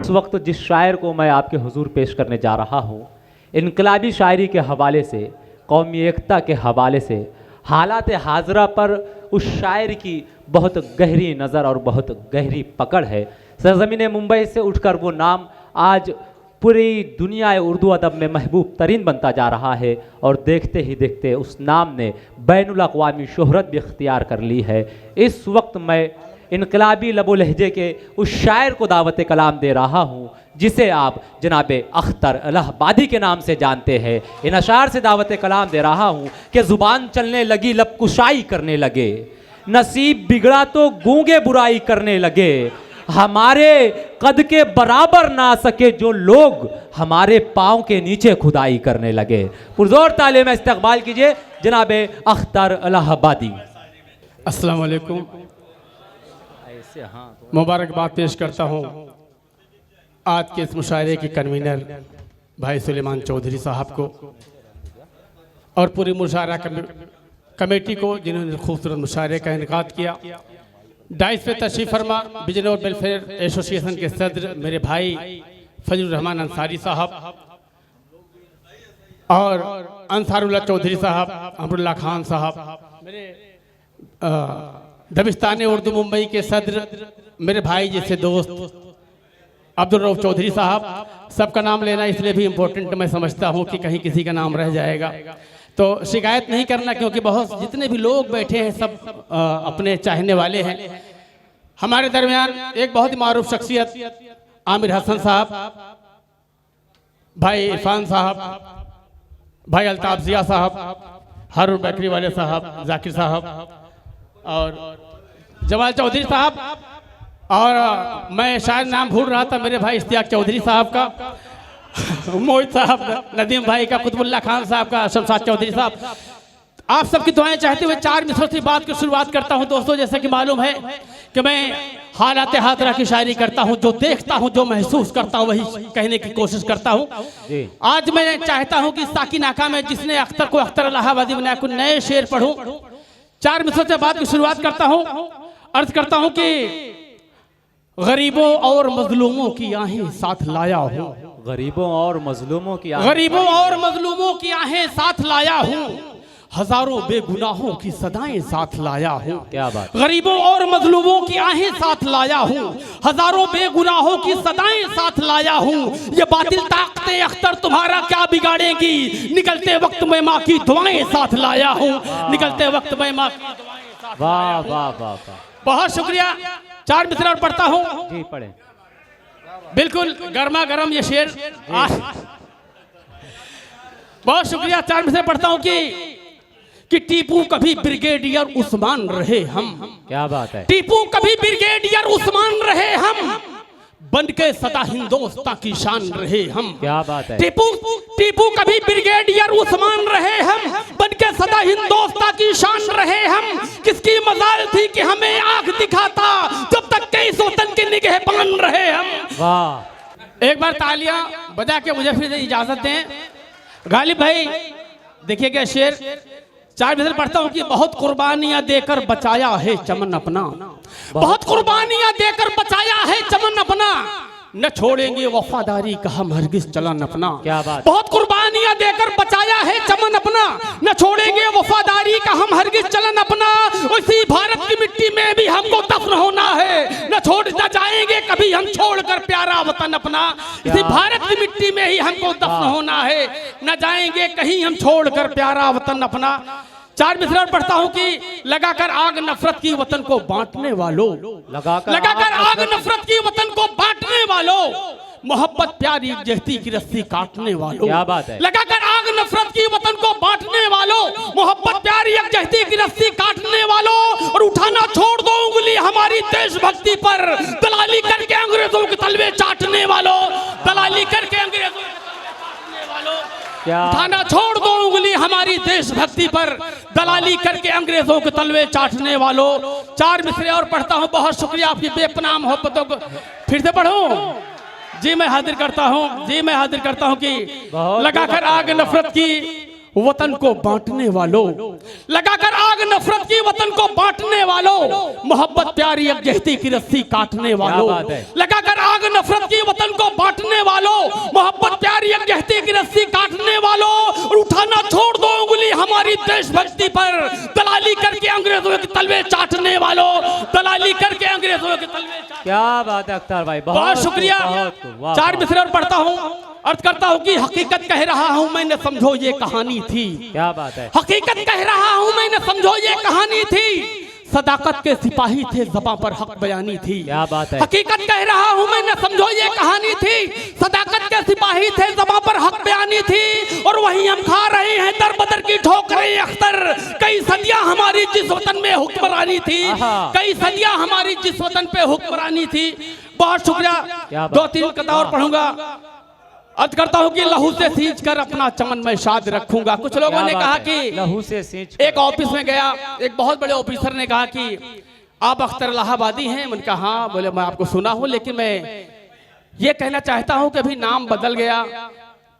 इस वक्त जिस शायर को मैं आपके हुजूर पेश करने जा रहा हूँ, इनकलाबी शायरी के हवाले से, कौमी एकता के हवाले से, हालात हाजरा पर उस शायर की बहुत गहरी नज़र और बहुत गहरी पकड़ है। सरज़मीन मुंबई से उठकर वो नाम आज पूरी दुनिया उर्दू अदब में महबूब तरीन बनता जा रहा है और देखते ही देखते उस नाम ने बैनुल अक़वामी शोहरत भी इख्तियार कर ली है। इस वक्त मैं इनकलाबी लबो लहजे के उस शायर को दावत कलाम दे रहा हूँ जिसे आप जनाब अख्तर इलाहाबादी के नाम से जानते हैं। इन अशार से दावत कलाम दे रहा हूँ कि ज़ुबान चलने लगी लब कुशाई करने लगे, नसीब बिगड़ा तो गूंगे बुराई करने लगे, हमारे कद के बराबर ना सके जो लोग हमारे पाँव के नीचे खुदाई करने लगे। पुरजोर ताले में इस्तकबाल कीजिए जनाब अख्तर इलाहाबादी। अस्सलाम वालेकुम। मुबारकबाद पेश करता हूँ आज के इस मुशायरे के कन्वीनर भाई सुलेमान चौधरी साहब को और पूरी मुशायरा कमेटी को जिन्होंने खूबसूरत मुशायरे का इनकाद किया। डाइस पे तशरीफ़ फरमा बिजन और वेलफेयर एसोसिएशन के सदर मेरे भाई फजलुर रहमान अंसारी साहब और अंसारुल्लाह चौधरी साहब, अमरुल्लाह खान साहब, मेरे दबिस्तान उर्दू मुंबई के सदर मेरे भाई जैसे दोस्त अब्दुल रऊफ चौधरी साहब। सबका नाम लेना इसलिए भी इम्पोर्टेंट मैं समझता हूँ कि कहीं किसी का नाम रह जाएगा तो शिकायत नहीं करना, क्योंकि बहुत जितने भी लोग बैठे हैं सब अपने चाहने वाले हैं। हमारे दरमियान एक बहुत ही मारूफ शख्सियत आमिर हसन साहब, भाई इरफान साहब, भाई अल्ताफ जिया साहब, हारून बेकरी वाले साहब, जाकिर साहब और जमाल चौधरी साहब, और मैं शायद नाम भूल रहा था मेरे भाई इश्तियाक चौधरी साहब का, मोहित साहब, नदीम भाई का, कुतुबुल्लाह खान साहब का, शमशाद चौधरी साहब। आप सबकी दुआएं चाहते हुए 4 मिसरों से बात की शुरुआत करता हूं। दोस्तों, जैसा कि मालूम है कि मैं हालात हाजरा की शायरी करता हूं, जो देखता हूं, जो महसूस करता हूं वही कहने की कोशिश करता हूं। आज मैं चाहता हूं कि साकी नाका में जिसने अख्तर को अख्तर इलाहाबादी बनाया कुछ नए शेर पढ़ूं। 4 मिसरों से बात की शुरुआत करता हूं। अर्ज करता हूं कि गरीबों और मजलूमों की आहें साथ लाया हूँ, गरीबों और मजलूमों की गरीबों और मजलूमों की आहें साथ लाया हूँ, हजारों बेगुनाहों की सदाएं साथ लाया हूँ। क्या बात। गरीबों और मजलूमों की आहें साथ लाया हूँ, हजारों बेगुनाहों की सदाएं साथ लाया हूँ। ये बातिल ताकतें अख्तर तुम्हारा क्या बिगाड़ेंगी, निकलते वक्त मैं माँ की दुआएं साथ लाया हूँ, निकलते वक्त मैं माँ की दुआएं साथ। वाह वाह वाह वाह, बहुत शुक्रिया। 4 मिसरा पढ़ता हूँ जी, पढ़े। बिल्कुल गर्मा गर्म ये शेर। बहुत शुक्रिया। 4 मिसरा पढ़ता हूँ कि टीपू कभी ब्रिगेडियर उस्मान रहे हम। क्या बात है। टीपू कभी ब्रिगेडियर उस्मान रहे हम, बन के सदा हिंदुस्तान की शान रहे हम। क्या बात है। टीपू कभी ब्रिगेडियर उस्मान रहे हम, बन के सदा हिंदुस्तान की शान रहे हम। किसकी मजाल थी कि हमें आंख दिखाता, जब तक के इस वतन के निगहबान रहे हम। वाह। एक बार तालियां बजा के मुझे फिर इजाजत दें। गालिब भाई देखिएगा शेर। 4 मिसर पढ़ता हूँ कि बहुत कुर्बानियां देकर बचाया है चमन अपना, बहुत कुर्बानियां देकर बचाया है चमन अपना, न छोड़ेंगे वफादारी का हम हरगिज चलन अपना। क्या बात। बहुत कुर्बानियां देकर बचाया है चमन अपना, न छोड़ेंगे वफादारी का हम हरगिज चलन अपना। उसी भारत की मिट्टी में भी हमको दफन होना है, न छोड़ न जाएंगे कभी हम छोड़कर प्यारा वतन अपना। इसी भारत की मिट्टी में ही हमको दफन होना है, न जाएंगे कहीं हम छोड़कर प्यारा वतन अपना। 4 मिसरा पढ़ता हूँ कि लगाकर आग नफरत की वतन को बांटने वालों, लगाकर आग नफरत की वतन को बांटने वालों, मोहब्बत प्यारी जहती की रस्सी काटने वालों। क्या बात है। लगाकर आग नफरत की वतन को बांटने वालों, मोहब्बत प्यारी जहती की रस्सी काटने वालों, और उठाना छोड़ दो उंगली हमारी देशभक्ति पर, दलाली करके अंग्रेजों के तलवे चाटने वालों, दलाली करके अंग्रेजों के तलवे चाटने वालों। उठाना छोड़ दो उंगली हमारी देशभक्ति पर, दलाली करके अंग्रेजों के तलवे चाटने वालों। 4 मिसरे और पढ़ता हूँ। बहुत शुक्रिया आपकी बेपनाह मोहब्बतों को। फिर से पढ़ूं जी। मैं हाजिर करता हूँ कि लगाकर आग नफरत की वतन को बांटने वालों, लगाकर आग नफरत की वतन को बांटने वालों, मोहब्बत प्यारी यकजहती की रस्सी काटने वालों, लगाकर आग नफरत की वतन को बांटने वालों, मोहब्बत प्यारी यकजहती की रस्सी काटने वालों, और उठाना छोड़ दो उंगली हमारी देशभक्ति पर, दलाली करके अंग्रेजों के तलवे चाटने वालों, दलाली करके अंग्रेजों के तलवे। क्या बात है अख्तर भाई, बहुत शुक्रिया। चार मिसरे और पढ़ता हूँ, अर्थ करता हूँ कि हकीकत कह रहा हूँ मैं, न समझो ये कहानी थी। क्या बात है। हकीकत कह रहा हूँ मैं, न समझो ये कहानी थी। सदाकत के सिपाही थे, ज़बां पर हक बयानी थी। क्या बात है। हकीकत कह रहा हूँ मैं, न समझो ये कहानी थी। सदाकत के सिपाही थे, ज़बां पर हक बयानी थी। और वहीं हम खा रहे हैं दर बदर की ठोकरें अख्तर। कई सदियां हमारी जिस वतन में हुक्मरानी थी, कई सदियां हमारी जिस वतन पे हुक्मरानी थी। बहुत शुक्रिया। 2-3 कथा और पढ़ूंगा। अर्ज करता हूँ कि लहू से सींच कर अपना चमन में शाद रखूंगा। कुछ लोगों ने कहा कि लहू से सींच, एक ऑफिस में गया, एक बहुत बड़े ऑफिसर ने कहा कि आप अख्तर इलाहाबादी हैं। मैंने कहा हाँ। बोले मैं आपको सुना हूँ, लेकिन मैं ये कहना चाहता हूँ कि अभी नाम बदल गया,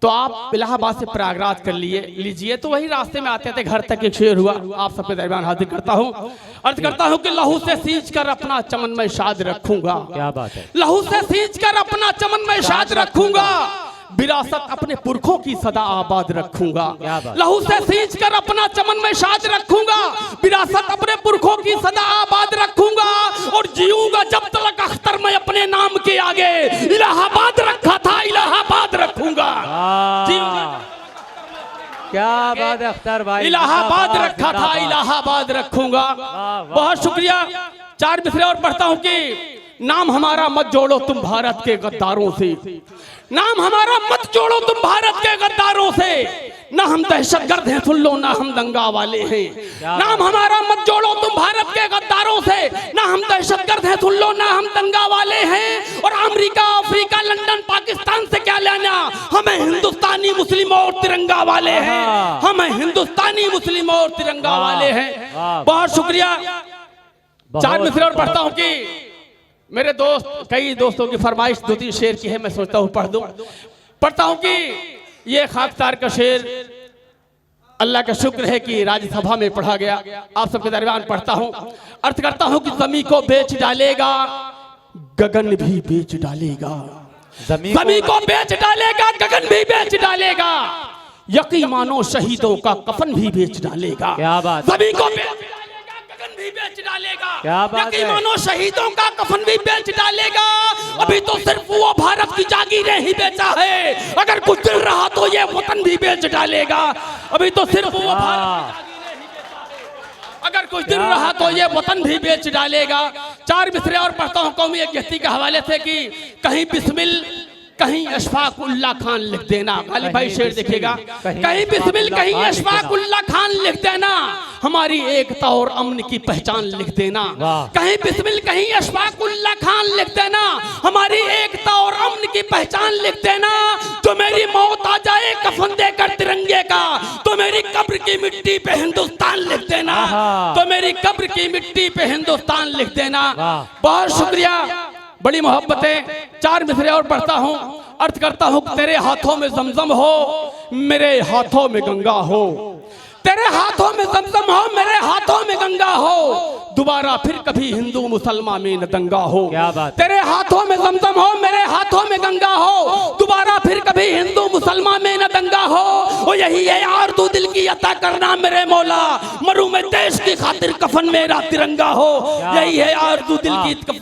तो आप इलाहाबाद से प्रयागराज कर लीजिए। तो वही रास्ते में आते थे, घर तक एक शेर हुआ, आप सबके दरमियान हाजिर करता हूँ। अर्ज करता हूँ कि लहू से सींच कर अपना चमन में शाद रखूंगा। क्या बात है। लहू से सींच कर अपना चमन में शाद रखूंगा, विरासत अपने पुरखों की सदा आबाद रखूंगा। लहू से सींच कर अपना चमन में शाद रखूंगा, विरासत अपने पुरखों की सदा आबाद रखूंगा। और जीऊंगा जब तक अख्तर मैं अपने नाम के आगे इलाहाबाद रखा था, इलाहाबाद रखूंगा। क्या बात है अख्तर भाई, इलाहाबाद रखा था, इलाहाबाद रखूंगा। बहुत शुक्रिया। 4 मिसरे और पढ़ता हूँ कि नाम हमारा मत जोड़ो तुम भारत के गद्दारों से, नाम हमारा मत जोड़ो तुम भारत के गद्दारों से। ना हम दहशतगर्द हैं सुन लो, ना हम दंगा वाले हैं। नाम हमारा मत जोड़ो तुम भारत के गद्दारों से, ना हम दहशतगर्द हैं सुन लो, ना हम दंगा वाले हैं। और अमेरिका, अफ्रीका, लंदन, पाकिस्तान से क्या लेना, हमें हिंदुस्तानी मुस्लिम और तिरंगा वाले हैं, हमें हिंदुस्तानी मुस्लिम और तिरंगा वाले हैं। बहुत शुक्रिया। 4 मिसरे और पढ़ता हूँ कि मेरे दोस्त, कई दोस्तों की फरमाइश 2-3 शेर की है, मैं सोचता हूँ पढ़ दूं। पढ़ता हूँ कि ये खाकसार का शेर अल्लाह का शुक्र है कि राज्यसभा में पढ़ा गया, आप सबके दरमियान पढ़ता हूँ। अर्थ करता हूँ कि जमीन को बेच डालेगा, गगन भी बेच डालेगा। जमीन को बेच डालेगा, गगन भी बेच डालेगा। यकीन मानो शहीदों का कफन भी बेच डालेगा। क्या बात। जमीन को भी बेच डालेगा। क्या बात है। मानो शहीदों का कफन भी बेच डालेगा। अभी तो सिर्फ वो भारत की जागीरें ही बेचा है, अगर कुछ दिन रहा तो ये वतन भी बेच डालेगा। अभी तो सिर्फ वो भारत की जागीरें ही बेचा है, अगर कुछ दिन रहा तो ये वतन भी बेच डालेगा। 4 मिसरे और पढ़ता हूँ कौमी यकजहती के हवाले से कि कहीं बिस्मिल कहीं अशफाक उल्ला खान लिख देना। गालिब भाई शेर देखिएगा, कहीं बिस्मिल कहीं अशफाक उल्ला खान लिख देना, हमारी एकता और अमन की पहचान लिख देना। कहीं बिस्मिल कहीं अशफाक उल्ला खान लिख देना, हमारी एकता और अमन की पहचान लिख देना। तो मेरी मौत आ जाए कफन देकर तिरंगे का, तो मेरी कब्र की मिट्टी पे हिंदुस्तान लिख देना, तो मेरी कब्र की मिट्टी पे हिंदुस्तान लिख देना। बहुत शुक्रिया, बड़ी मोहब्बतें। 4 मिसरे और पढ़ता हूँ। अर्थ करता हूँ तेरे हाथों में जमजम हो, मेरे हाथों में गंगा हो। तेरे हाथों में जमजम हो, मेरे हाथों में गंगा हो। दोबारा फिर कभी हिंदू मुसलमान में न दंगा हो। क्या बात। तेरे हाथों में जमजम हो, मेरे हाथों में गंगा हो। दोबारा फिर कभी हिंदू मुसलमान में न दंगा हो। वो यही है आरज़ू दिल की अता करना मेरे मौला, मरूं मैं देश की खातिर कफन मेरा तिरंगा हो। यही है आरज़ू दिल की।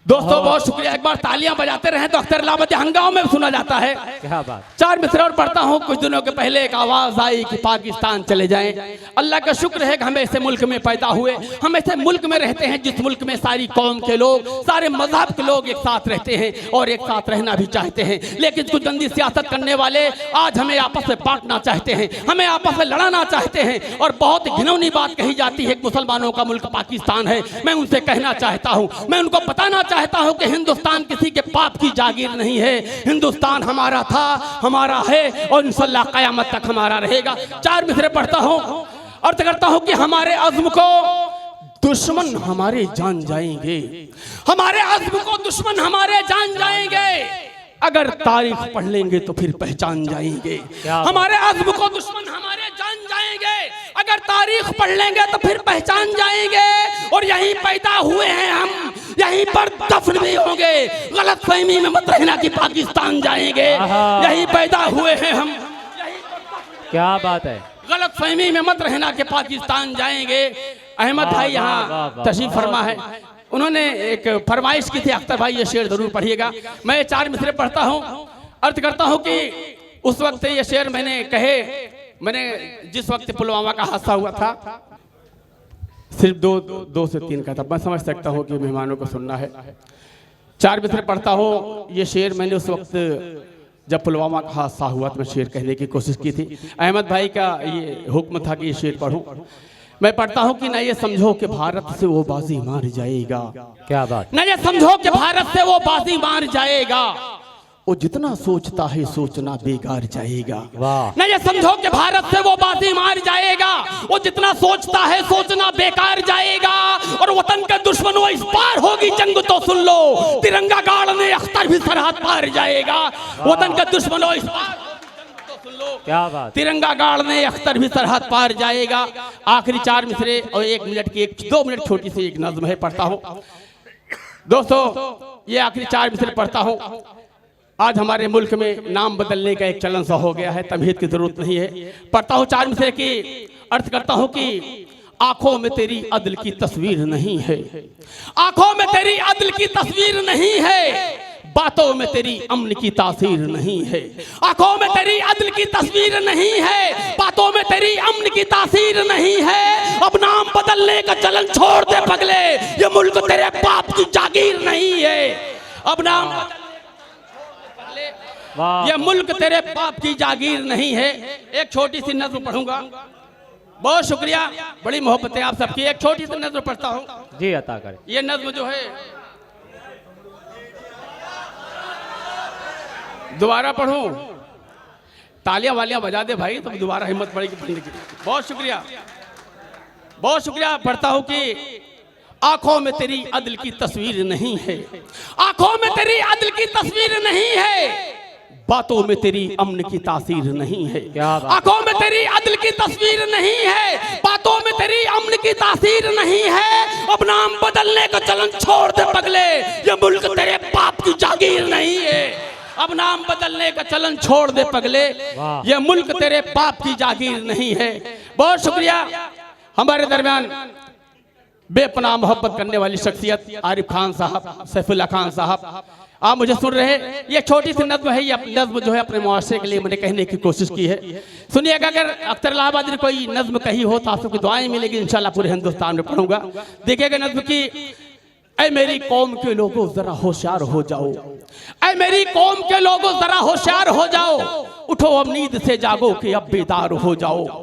दोस्तों बहुत शुक्रिया, एक बार तालियां बजाते रहे तो अख्तर इलाहाबादी हंगामा में सुना जाता है। क्या बात। 4 मिसरे और पढ़ता हूँ। कुछ दिनों के पहले एक आवाज आई कि पाकिस्तान चले जाएं। अल्लाह का शुक्र है कि हम ऐसे मुल्क में पैदा हुए, हम ऐसे मुल्क में रहते हैं जिस मुल्क में सारी कौम के लोग, सारे मजहब के लोग एक साथ रहते हैं और एक साथ रहना भी चाहते हैं। लेकिन कुछ गंदी सियासत करने वाले आज हमें आपस में बांटना चाहते हैं, हमें आपस में लड़ाना चाहते हैं। और बहुत घिनौनी बात कही जाती है, मुसलमानों का मुल्क पाकिस्तान है। मैं उनसे कहना चाहता हूँ, मैं उनको बताना चाहता हूं कि हिंदुस्तान किसी के पाप की जागीर नहीं है। हिंदुस्तान हमारा था, हमारा है और इंशाअल्लाह क़यामत तक हमारा रहेगा। 4 मिसरे पढ़ता हूं। अर्थ करता हूं कि हमारे अज़्म को दुश्मन हमारे जान जाएंगे, हमारे अज़्म को दुश्मन हमारे जान जाएंगे। अगर तारीख पढ़ लेंगे तो फिर पहचान जाएंगे। हमारे आज़म को दुश्मन हमारे जान जाएंगे, अगर तारीख पढ़ लेंगे तो फिर पहचान जाएंगे। और यहीं पैदा हुए हैं हम, यहीं पर दफन भी होंगे। गलत फहमी में मत रहना कि पाकिस्तान जाएंगे, यहीं पैदा हुए हैं हम। क्या बात है, गलत फहमी में मत रहना कि पाकिस्तान जाएंगे। अहमद भाई यहाँ तशरीफ फरमा है, उन्होंने एक फरमाइश की थी, अख्तर भाई ये शेर जरूर पढ़िएगा। मैं 4 मिसरे पढ़ता हूँ, अर्ज करता हूँ कि उस वक्त ये शेर मैंने जिस वक्त पुलवामा का हादसा हुआ था, सिर्फ दो से तीन का था। मैं समझ सकता हूँ कि मेहमानों को सुनना है। 4 मिसरे पढ़ता हूँ। ये शेर मैंने उस वक्त जब पुलवामा का हादसा हुआ तो मैं शेर कहने की कोशिश की थी। अहमद भाई का ये हुक्म था कि ये शेर पढ़ूं। मैं पढ़ता हूं कि न ये समझो कि भारत से वो बाजी मार जाएगा। क्या बात, न ये समझो कि भारत से वो बाजी मार जाएगा, वो जितना सोचता है सोचना बेकार जाएगा। वाह। न ये समझो कि भारत से वो बाजी मार जाएगा, वो जितना सोचता है सोचना बेकार जाएगा। और वतन के दुश्मनों इस पार होगी जंग तो सुन लो, तिरंगा गाड़ने अख्तर भी सरहद पार जाएगा। वतन के दुश्मनों इस पार क्या बात, तिरंगा गाड़ने अख्तर भी सरहद पार जाएगा। आखिरी 4 मिसरे और 1 मिनट की 2 मिनट छोटी सी एक नज्म है, पढ़ता हूँ दोस्तों। ये आखिरी 4 मिसरे पढ़ता हूँ। आज हमारे मुल्क में नाम बदलने का एक चलन सा हो गया है, तमहीद की जरूरत नहीं है। पढ़ता हूँ 4 मिसरे की, अर्थ करता हूँ कि आंखों में तेरी अदल की तस्वीर नहीं है, आंखों में तेरी अदल की तस्वीर नहीं है, बातों में तेरी अमन की तासीर नहीं है। आंखों में तेरी अदल की तस्वीर नहीं है, बातों में तेरी अमन की तासीर नहीं है। अब नाम बदलने का चलन छोड़ दे पगले, ये मुल्क तेरे बाप की जागीर नहीं है। अब नाम ये मुल्क तेरे बाप की जागीर नहीं है। एक छोटी सी नज़्म पढ़ूंगा। बहुत शुक्रिया, बड़ी मोहब्बत है आप सबकी। एक छोटी सी नज़्म पढ़ता हूँ जी अता करें। ये नज़्म जो है दोबारा पढ़ूं, तालियां वालियां बजा दे भाई, तो दोबारा हिम्मत बढ़ेगी पढ़ने की। बहुत शुक्रिया, बहुत शुक्रिया। पढ़ता हूँ कि आंखों में तेरी अदल की तस्वीर नहीं है, आंखों में तेरी अदल की तस्वीर नहीं है, बातों में तेरी अमन की तासीर नहीं है। आंखों में तेरी अदल की तस्वीर नहीं है, बातों में तेरी अमन की तासीर नहीं है। अब नाम बदलने का चलन छोड़ दे पगले, ये मुल्क तेरे बाप की जागीर नहीं है। अब नाम बदलने का चलन छोड़ दे पगले, ये मुल्क तेरे बाप की जागीर नहीं है। बहुत शुक्रिया। हमारे दरमियान बेपनाह मोहब्बत करने वाली शख्सियत आरिफ खान साहब, सैफुल्लाह खान साहब, आप मुझे सुन रहे हैं। ये छोटी सी नज़्म है, ये नज़्म जो है अपने मुआशरे के लिए मैंने कहने की कोशिश की है। सुनिएगा, अगर अख्तर इलाहाबादी ने कोई नज़्म कही हो तो आप सबकी दुआएं मिलेगी इंशाल्लाह। पूरे हिंदुस्तान में पढ़ूंगा। देखिएगा नज़्म की। ऐ मेरी कौम के लोगों जरा होशियार हो जाओ, ऐ मेरी कौम के लोगों जरा होशियार हो जाओ, उठो अब नींद से जागो कि अब बेदार हो जाओ।